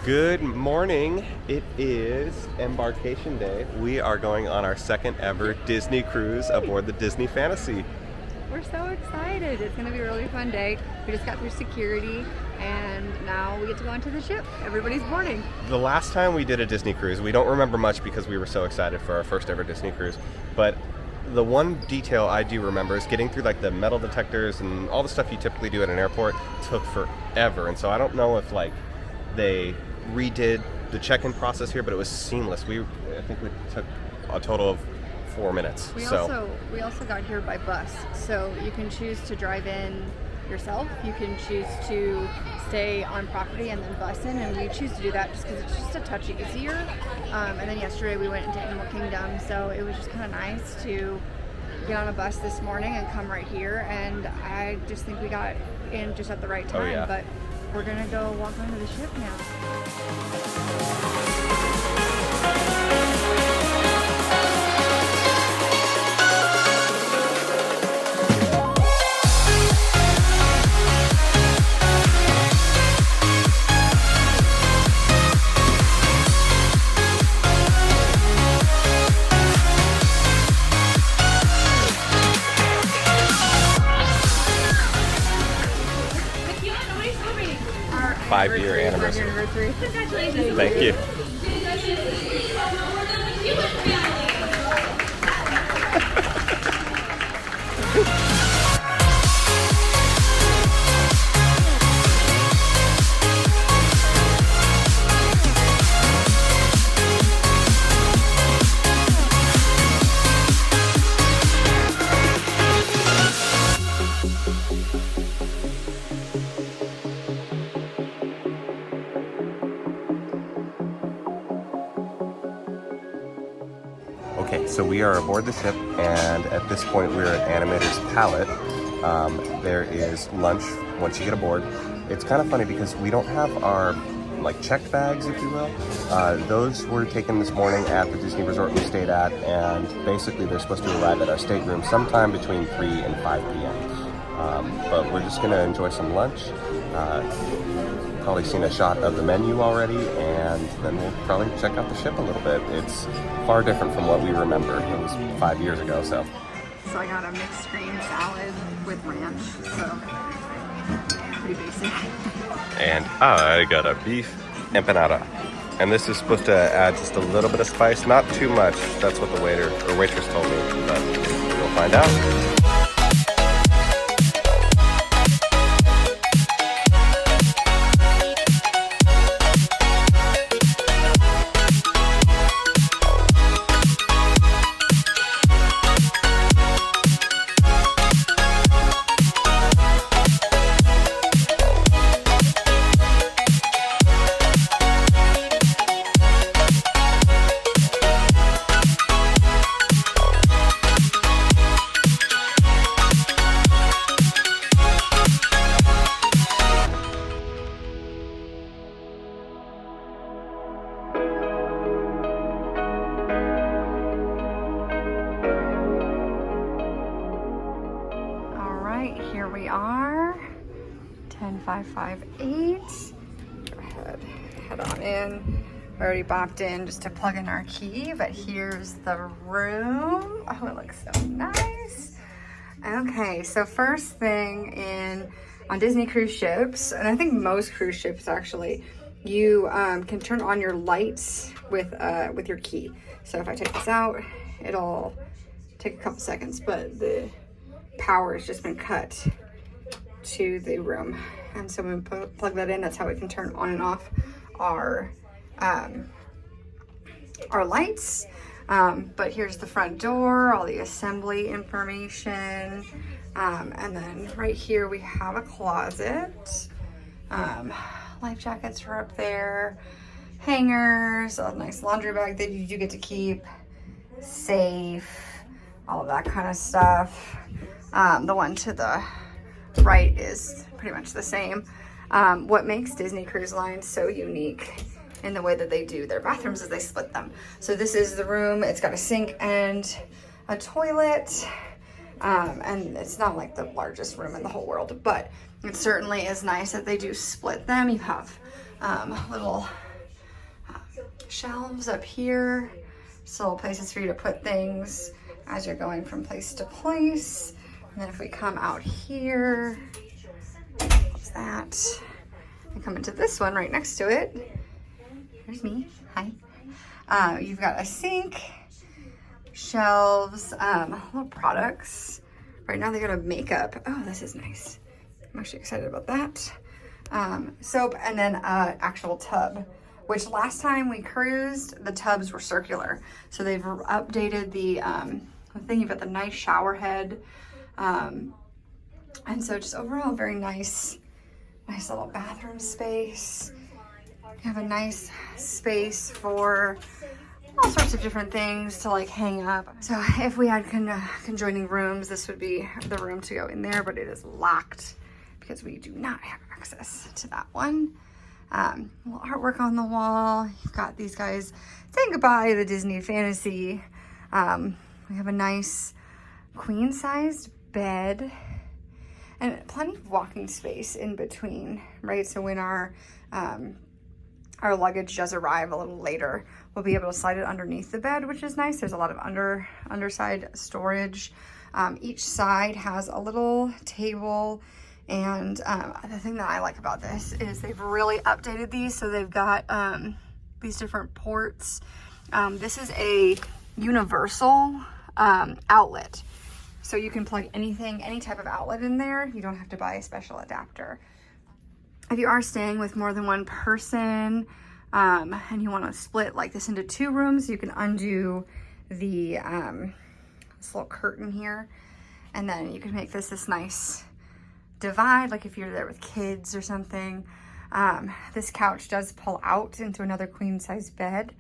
Good morning. It is Embarkation Day. We are going on our second ever Disney cruise aboard the Disney Fantasy. We're so excited. It's going to be a really fun day. We just got through security and now we get to go onto the ship. Everybody's boarding. The last time we did a Disney cruise, we don't remember much because we were so excited for our first ever Disney cruise, but the one detail I do remember is getting through like the metal detectors and all the stuff you typically do at an airport took forever. And so I don't know if like they redid the check-in process here, but it was seamless. I think we took a total of 4 minutes. We also got here by bus, so you can choose to drive in yourself. You can choose to stay on property and then bus in, and we choose to do that just because it's just a touch easier. And then yesterday we went into Animal Kingdom, so it was just kind of nice to get on a bus this morning and come right here. And I just think we got in just at the right time. Oh, yeah. But we're gonna go walk onto the ship now. Our 5-year anniversary. Congratulations. Thank you. Okay, so we are aboard the ship, and at this point we're at Animator's Palate. There is lunch once you get aboard. It's kind of funny because we don't have our like checked bags, if you will. Those were taken this morning at the Disney resort we stayed at, and basically they're supposed to arrive at our stateroom sometime between 3 and 5 p.m. But we're just gonna enjoy some lunch. Probably seen a shot of the menu already, and then we'll probably check out the ship a little bit. It's far different from what we remember. It was 5 years ago, so. So I got a mixed green salad with ranch, so pretty basic. And I got a beef empanada. And this is supposed to add just a little bit of spice, not too much. That's what the waiter or waitress told me, but we'll find out. Here we are, 10558. Go ahead, head on in. We already bopped in just to plug in our key, but here's the room. Oh, it looks so nice. Okay, so first thing on Disney cruise ships, and I think most cruise ships actually, you can turn on your lights with your key. So if I take this out, it'll take a couple seconds, but the power has just been cut to the room, and so when we plug that in, that's how we can turn on and off our lights. But here's the front door, all the assembly information, and then right here we have a closet. Life jackets are up there, hangers, a nice laundry bag that you do get to keep, safe, all of that kind of stuff. The one to the right is pretty much the same. What makes Disney Cruise Line so unique in the way that they do their bathrooms is they split them. So this is the room, it's got a sink and a toilet. And it's not like the largest room in the whole world, but it certainly is nice that they do split them. You have little shelves up here. So little places for you to put things as you're going from place to place. And then if we come out here, what's that? I come into this one right next to it. There's me. Hi. You've got a sink, shelves, little products. Right now they got a makeup. Oh, this is nice. I'm actually excited about that. Soap, and then actual tub, which last time we cruised, the tubs were circular. So they've updated the thing. You've got the nice shower head. And so just overall very nice little bathroom space. You have a nice space for all sorts of different things to like hang up. So if we had conjoining rooms, this would be the room to go in there, but it is locked because we do not have access to that one. Little artwork on the wall. You've got these guys saying goodbye to the Disney fantasy. We have a nice queen-sized bed and plenty of walking space in between, right? So when our luggage does arrive a little later, we'll be able to slide it underneath the bed, which is nice. There's a lot of underside storage. Each side has a little table. And the thing that I like about this is they've really updated these. So they've got these different ports. This is a universal outlet. So you can plug anything, any type of outlet in there. You don't have to buy a special adapter. If you are staying with more than one person and you want to split like this into 2 rooms, you can undo the this little curtain here. And then you can make this nice divide, like if you're there with kids or something. This couch does pull out into another queen size bed.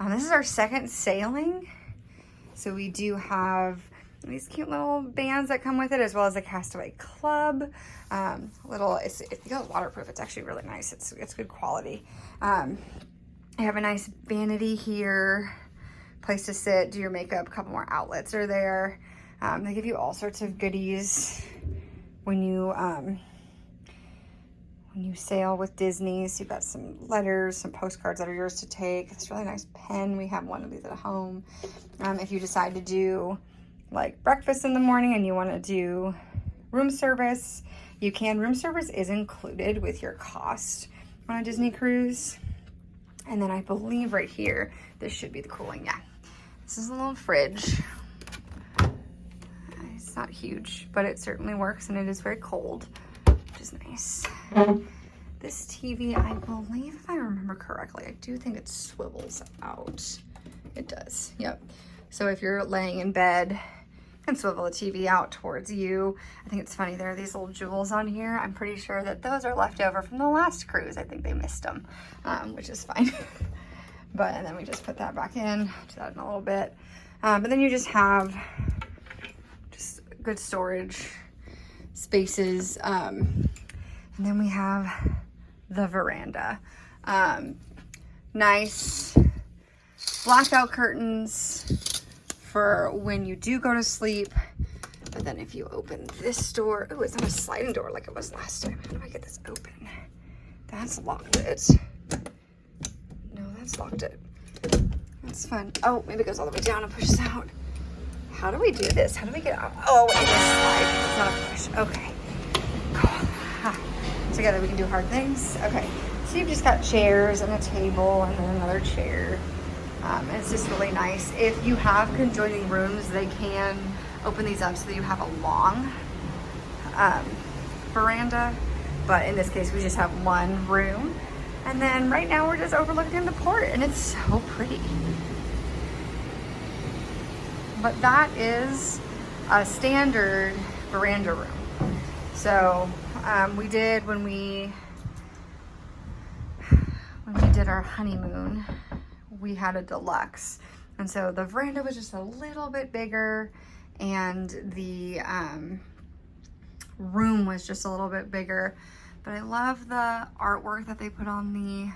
This is our second sailing. So we do have these cute little bands that come with it, as well as the Castaway Club. It goes waterproof. It's actually really nice. It's good quality. I have a nice vanity here, place to sit, do your makeup. A couple more outlets are there. They give you all sorts of goodies when you sail with Disney. So you've got some letters, some postcards that are yours to take. It's a really nice pen. We have one of these at home. If you decide to do like breakfast in the morning and you want to do room service, you can. Room service is included with your cost on a Disney cruise. And then I believe right here, this should be the cooling. Yeah, this is a little fridge. It's not huge, but it certainly works, and it is very cold, which is nice. This TV, I believe, if I remember correctly, I do think it swivels out. It does, yep. So if you're laying in bed, you can swivel the TV out towards you. I think it's funny, there are these little jewels on here. I'm pretty sure that those are left over from the last cruise. I think they missed them, which is fine. And then we just put that back in, do that in a little bit. But then you just have just good storage spaces. And then we have the veranda. Nice blackout curtains for when you do go to sleep. But then if you open this door, oh, it's not a sliding door like it was last time. How do I get this open? That's locked it. No, that's locked it. That's fun. Oh, maybe it goes all the way down and pushes out. How do we do this? How do we get out? Oh, it is slide. It's not a push. Okay. Cool. Together we can do hard things. Okay. So you've just got chairs and a table and then another chair. It's just really nice. If you have conjoining rooms, they can open these up so that you have a long veranda. But in this case, we just have one room. And then right now we're just overlooking the port, and it's so pretty. But that is a standard veranda room. So we did when we did our honeymoon, we had a deluxe, and so the veranda was just a little bit bigger, and the room was just a little bit bigger. But I love the artwork that they put on the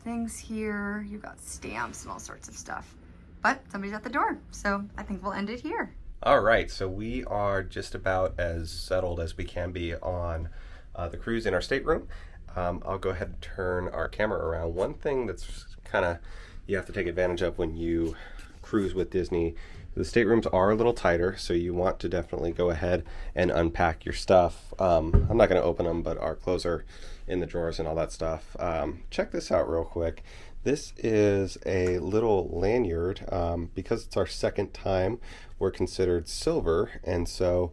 things here. You've got stamps and all sorts of stuff. But somebody's at the door, so I think we'll end it here. All right, so we are just about as settled as we can be on the cruise in our stateroom. I'll go ahead and turn our camera around. One thing that's kind of you have to take advantage of when you cruise with Disney, the staterooms are a little tighter, so you want to definitely go ahead and unpack your stuff. I'm not going to open them, but our clothes are in the drawers and all that stuff. Check this out real quick. This is a little lanyard. Because it's our second time, we're considered silver, and so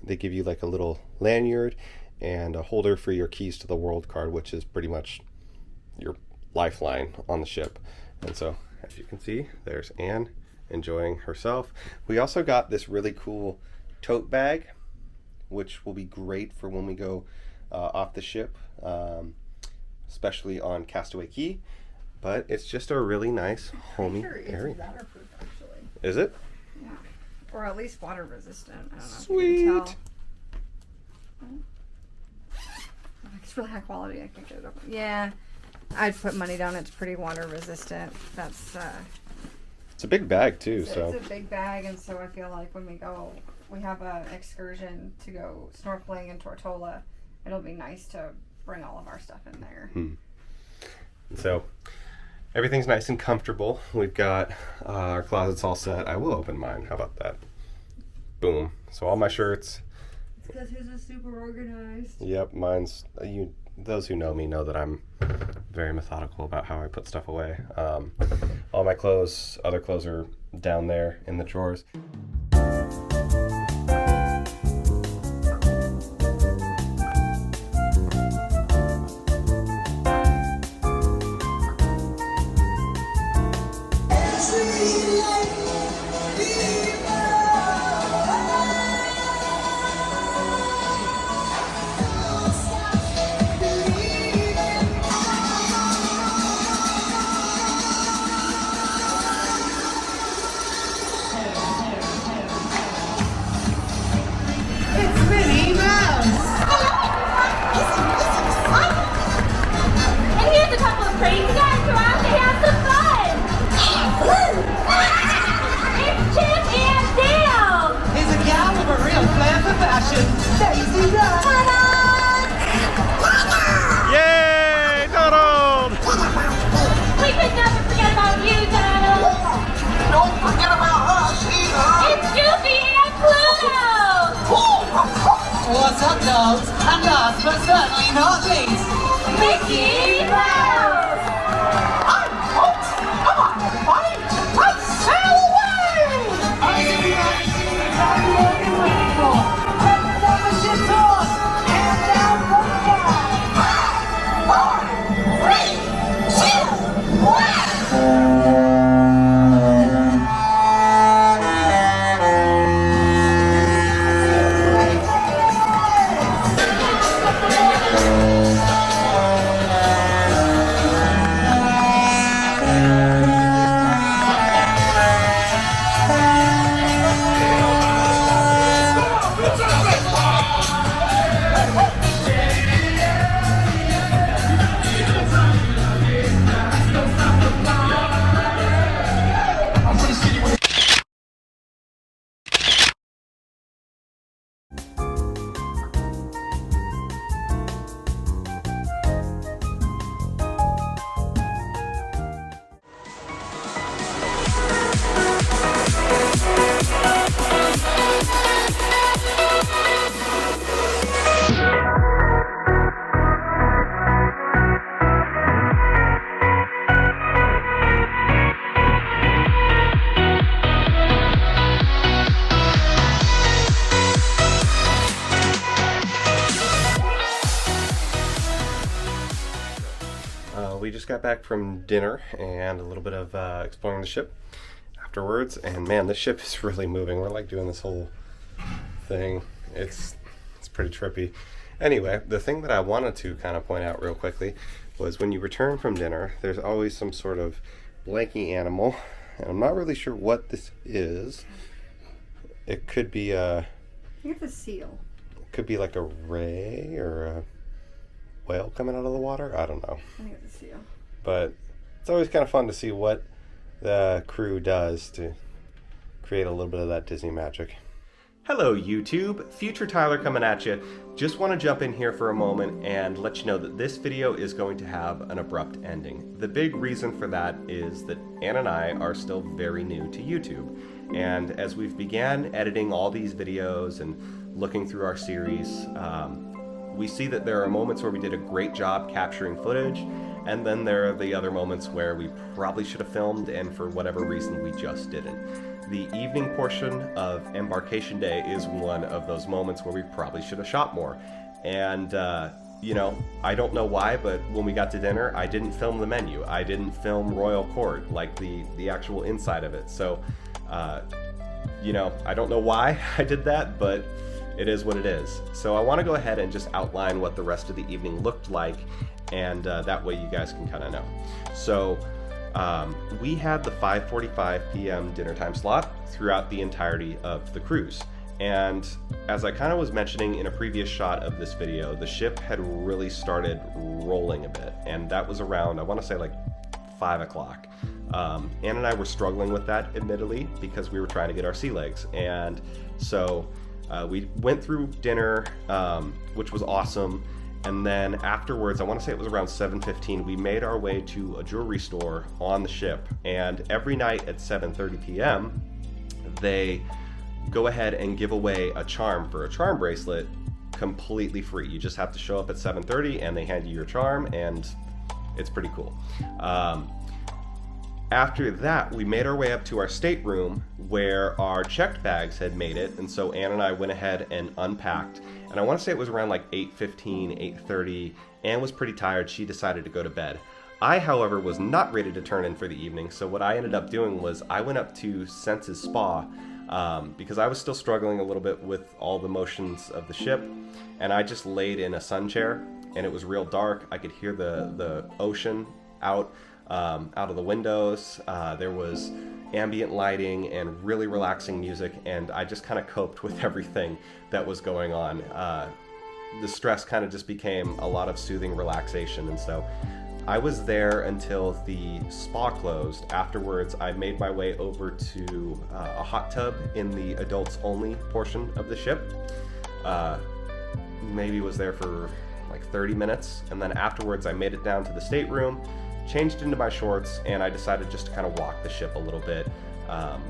they give you like a little lanyard and a holder for your keys to the world card, which is pretty much your lifeline on the ship. And so, as you can see, there's Anne enjoying herself. We also got this really cool tote bag, which will be great for when we go off the ship, especially on Castaway Cay. But it's just a really nice, homey area. It's waterproof, actually. Is it? Yeah. Or at least water resistant. I don't know Sweet. if you can tell. It's really high quality. I can't get it open. Yeah. I'd put money down. It's pretty water resistant. That's It's a big bag too, so it's a big bag, and so I feel like when we go, we have an excursion to go snorkeling in Tortola. It'll be nice to bring all of our stuff in there. So everything's nice and comfortable. We've got our closets all set. I will open mine. How about that? Boom. So all my shirts. Because his is super organized. Yep, mine's you. Those who know me know that I'm very methodical about how I put stuff away. All my clothes, other clothes are down there in the drawers. Yay, Donald! We could never forget about you, Donald! Don't forget about us either! It's Goofy and Pluto! What's up, dogs? And last but certainly not least, Mickey Mouse! I'm Fox! Come on, everybody! Let's sail away! I'm looking ready for. Let's set the ship on! And down from the We just got back from dinner and a little bit of exploring the ship afterwards, and man, this ship is really moving. We're like doing this whole thing. It's pretty trippy. Anyway, the thing that I wanted to kind of point out real quickly was when you return from dinner, there's always some sort of blanky animal, and I'm not really sure what this is. It could be I think it's a seal. It could be like a ray or a whale coming out of the water. I don't know. I think it's a seal. But it's always kind of fun to see what the crew does to create a little bit of that Disney magic. Hello YouTube, Future Tyler coming at you. Just want to jump in here for a moment and let you know that this video is going to have an abrupt ending. The big reason for that is that Ann and I are still very new to YouTube. And as we've began editing all these videos and looking through our series, we see that there are moments where we did a great job capturing footage, and then there are the other moments where we probably should have filmed and for whatever reason we just didn't. The evening portion of Embarkation Day is one of those moments where we probably should have shot more. And, you know, I don't know why, but when we got to dinner, I didn't film the menu. I didn't film Royal Court, like the actual inside of it. So, you know, I don't know why I did that, but it is what it is. So I want to go ahead and just outline what the rest of the evening looked like, and that way you guys can kind of know. So we had the 5:45 p.m. dinner time slot throughout the entirety of the cruise. And as I kind of was mentioning in a previous shot of this video, the ship had really started rolling a bit, and that was around, I want to say like 5 o'clock. Ann and I were struggling with that, admittedly, because we were trying to get our sea legs. And so we went through dinner, which was awesome. And then afterwards, I want to say it was around 7:15, we made our way to a jewelry store on the ship. And every night at 7:30 p.m., they go ahead and give away a charm for a charm bracelet completely free. You just have to show up at 7:30 and they hand you your charm, and it's pretty cool. After that, we made our way up to our stateroom where our checked bags had made it, and so Ann and I went ahead and unpacked. And I want to say it was around like 8:15, 8:30. Ann was pretty tired. She decided to go to bed. I, however, was not ready to turn in for the evening, so what I ended up doing was I went up to Sense's Spa because I was still struggling a little bit with all the motions of the ship, and I just laid in a sun chair, and it was real dark. I could hear the ocean out of the windows. There was ambient lighting and really relaxing music, and I just kind of coped with everything that was going on. The stress kind of just became a lot of soothing relaxation, and so I was there until the spa closed. Afterwards, I made my way over to a hot tub in the adults only portion of the ship. Maybe was there for like 30 minutes, and then afterwards I made it down to the stateroom, changed into my shorts, and I decided just to kind of walk the ship a little bit.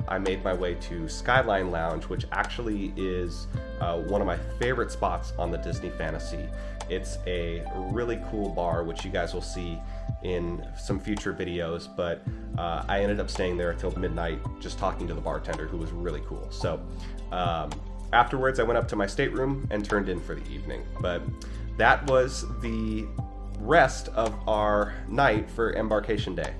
I made my way to Skyline Lounge, which actually is one of my favorite spots on the Disney Fantasy. It's a really cool bar, which you guys will see in some future videos, but I ended up staying there until midnight just talking to the bartender, who was really cool. So afterwards I went up to my stateroom and turned in for the evening. But that was the rest of our night for Embarkation Day.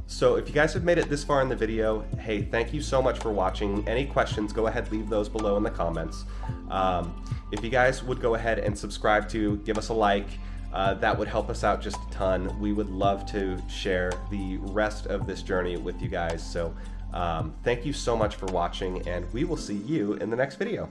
So if you guys have made it this far in the video, hey, thank you so much for watching. Any questions, go ahead, leave those below in the comments. If you guys would go ahead and subscribe to, give us a like, that would help us out just a ton. We would love to share the rest of this journey with you guys. So thank you so much for watching, and we will see you in the next video.